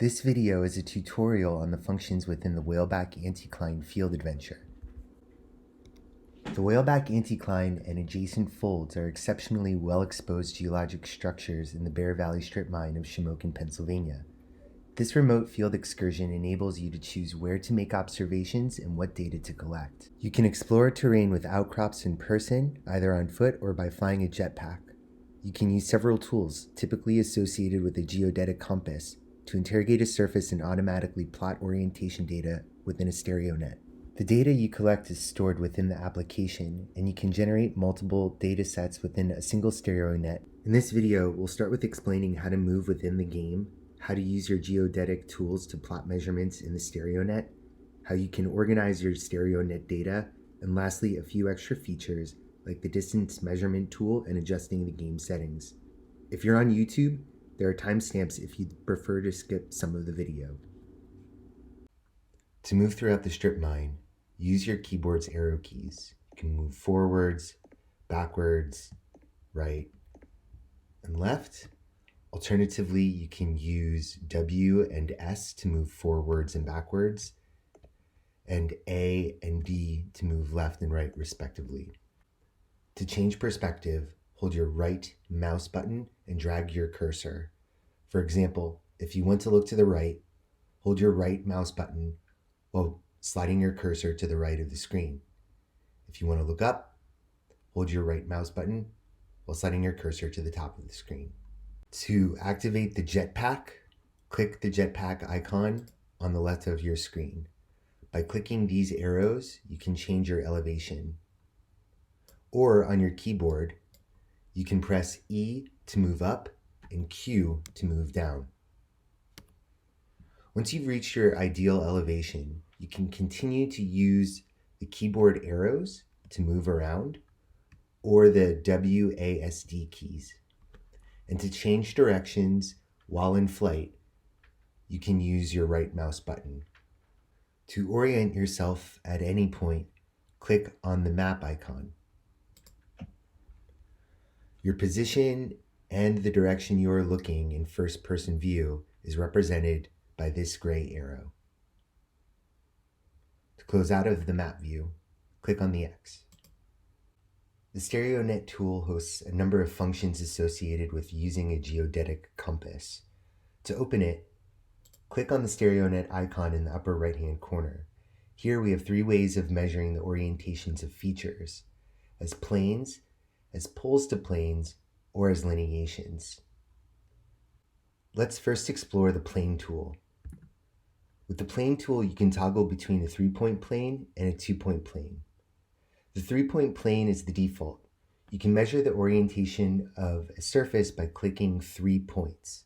This video is a tutorial on the functions within the Whaleback anticline field adventure. The Whaleback anticline and adjacent folds are exceptionally well-exposed geologic structures in the Bear Valley Strip Mine of Shamokin, Pennsylvania. This remote field excursion enables you to choose where to make observations and what data to collect. You can explore terrain with outcrops in person, either on foot or by flying a jetpack. You can use several tools, typically associated with a geodetic compass, to interrogate a surface and automatically plot orientation data within a Stereonet. The data you collect is stored within the application, and you can generate multiple data sets within a single Stereonet. In this video, we'll start with explaining how to move within the game, how to use your geodetic tools to plot measurements in the Stereonet, how you can organize your Stereonet data, and lastly, a few extra features like the distance measurement tool and adjusting the game settings. If you're on YouTube, there are timestamps if you'd prefer to skip some of the video. To move throughout the strip mine, use your keyboard's arrow keys. You can move forwards, backwards, right, and left. Alternatively, you can use W and S to move forwards and backwards, and A and D to move left and right respectively. To change perspective, hold your right mouse button and drag your cursor. For example, if you want to look to the right, hold your right mouse button while sliding your cursor to the right of the screen. If you want to look up, hold your right mouse button while sliding your cursor to the top of the screen. To activate the jetpack, click the jetpack icon on the left of your screen. By clicking these arrows, you can change your elevation. Or on your keyboard, you can press E to move up and Q to move down. Once you've reached your ideal elevation, you can continue to use the keyboard arrows to move around or the WASD keys. And to change directions while in flight, you can use your right mouse button. To orient yourself at any point, click on the map icon. Your position and the direction you are looking in first-person view is represented by this gray arrow. To close out of the map view, click on the X. The Stereonet tool hosts a number of functions associated with using a geodetic compass. To open it, click on the Stereonet icon in the upper right-hand corner. Here we have three ways of measuring the orientations of features: as planes, as poles to planes, or as lineations. Let's first explore the plane tool. With the plane tool, you can toggle between a 3-point plane and a 2-point plane. The 3-point plane is the default. You can measure the orientation of a surface by clicking 3 points.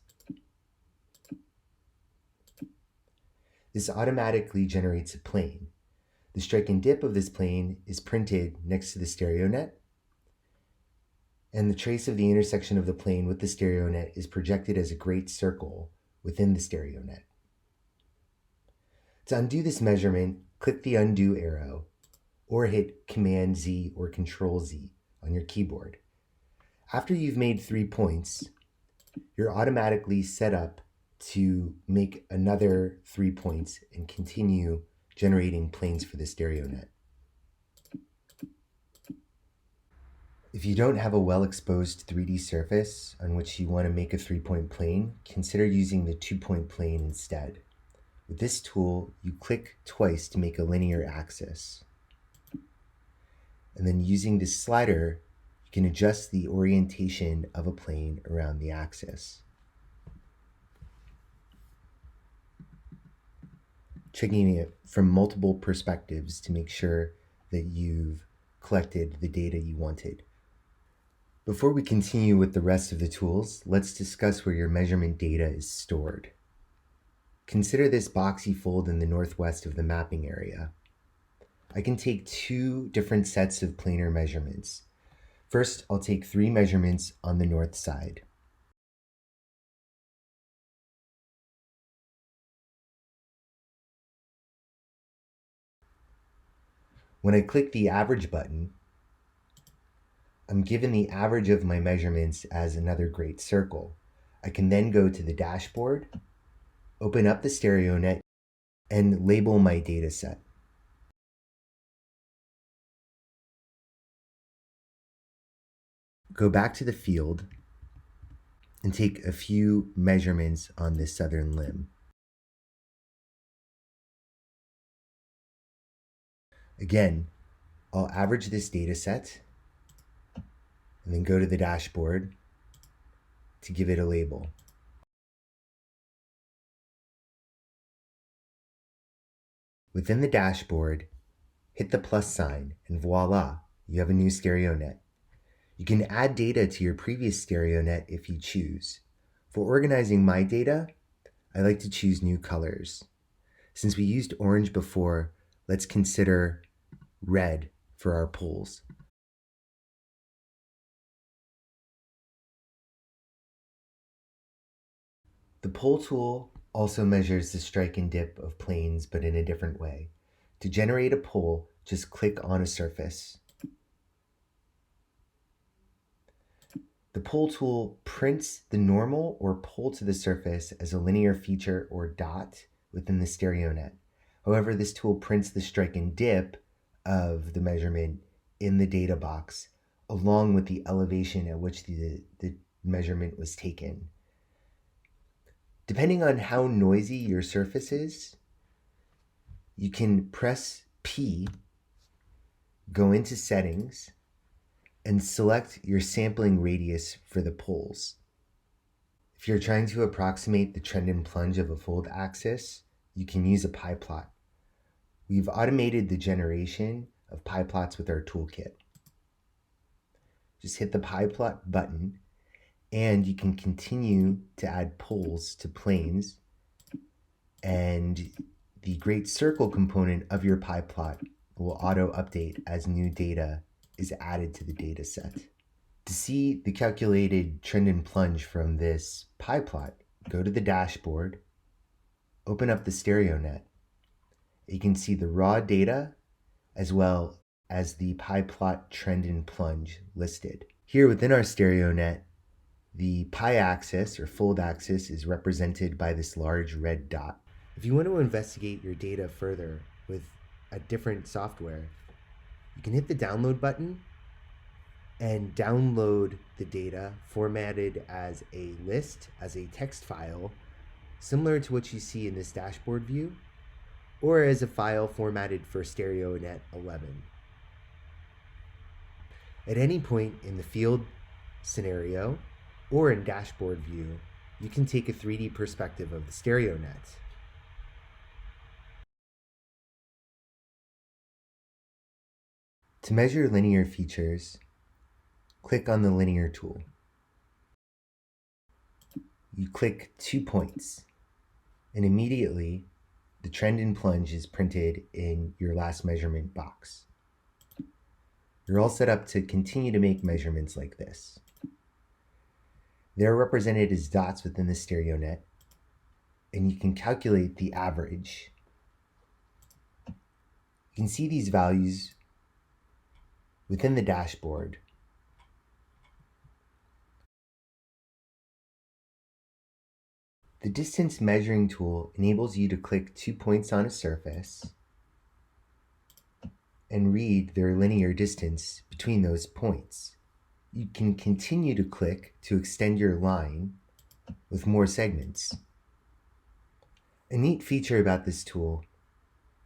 This automatically generates a plane. The strike and dip of this plane is printed next to the Stereonet, and the trace of the intersection of the plane with the Stereonet is projected as a great circle within the Stereonet. To undo this measurement, click the undo arrow or hit Command Z or Control Z on your keyboard. After you've made 3 points, you're automatically set up to make another 3 points and continue generating planes for the Stereonet. If you don't have a well-exposed 3D surface on which you want to make a 3-point plane, consider using the 2-point plane instead. With this tool, you click twice to make a linear axis. And then using this slider, you can adjust the orientation of a plane around the axis. Checking it from multiple perspectives to make sure that you've collected the data you wanted. Before we continue with the rest of the tools, let's discuss where your measurement data is stored. Consider this boxy fold in the northwest of the mapping area. I can take 2 different sets of planar measurements. First, I'll take 3 measurements on the north side. When I click the average button, I'm given the average of my measurements as another great circle. I can then go to the dashboard open up the Stereonet, and label my dataset. Go back to the field and take a few measurements on this southern limb. Again, I'll average this dataset and then go to the dashboard to give it a label. Within the dashboard, hit the plus sign and voila, you have a new Stereonet. You can add data to your previous Stereonet if you choose. For organizing my data, I like to choose new colors. Since we used orange before, let's consider red for our poles. The pole tool also measures the strike and dip of planes, but in a different way. To generate a pole, just click on a surface. The pole tool prints the normal or pole to the surface as a linear feature or dot within the Stereonet. However, this tool prints the strike and dip of the measurement in the data box, along with the elevation at which the measurement was taken. Depending on how noisy your surface is, you can press P, go into settings, and select your sampling radius for the poles. If you're trying to approximate the trend and plunge of a fold axis, you can use a pie plot. We've automated the generation of pie plots with our toolkit. Just hit the pie plot button, and you can continue to add poles to planes, and the great circle component of your pie plot will auto update as new data is added to the data set. To see the calculated trend and plunge from this pie plot, go to the dashboard, open up the Stereonet. You can see the raw data as well as the pie plot trend and plunge listed. Here within our Stereonet, the pie axis or fold axis is represented by this large red dot. If you want to investigate your data further with a different software, you can hit the download button and download the data formatted as a list, as a text file, similar to what you see in this dashboard view, or as a file formatted for Stereonet 11. At any point in the field scenario or in dashboard view, you can take a 3D perspective of the Stereonet. To measure linear features, click on the linear tool. You click 2 points, and immediately the trend and plunge is printed in your last measurement box. You're all set up to continue to make measurements like this. They're represented as dots within the Stereonet, and you can calculate the average. You can see these values within the dashboard. The distance measuring tool enables you to click 2 points on a surface and read their linear distance between those points. You can continue to click to extend your line with more segments. A neat feature about this tool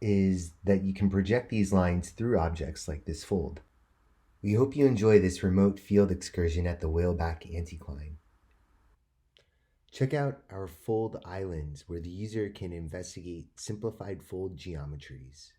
is that you can project these lines through objects like this fold. We hope you enjoy this remote field excursion at the Whaleback anticline. Check out our fold islands where the user can investigate simplified fold geometries.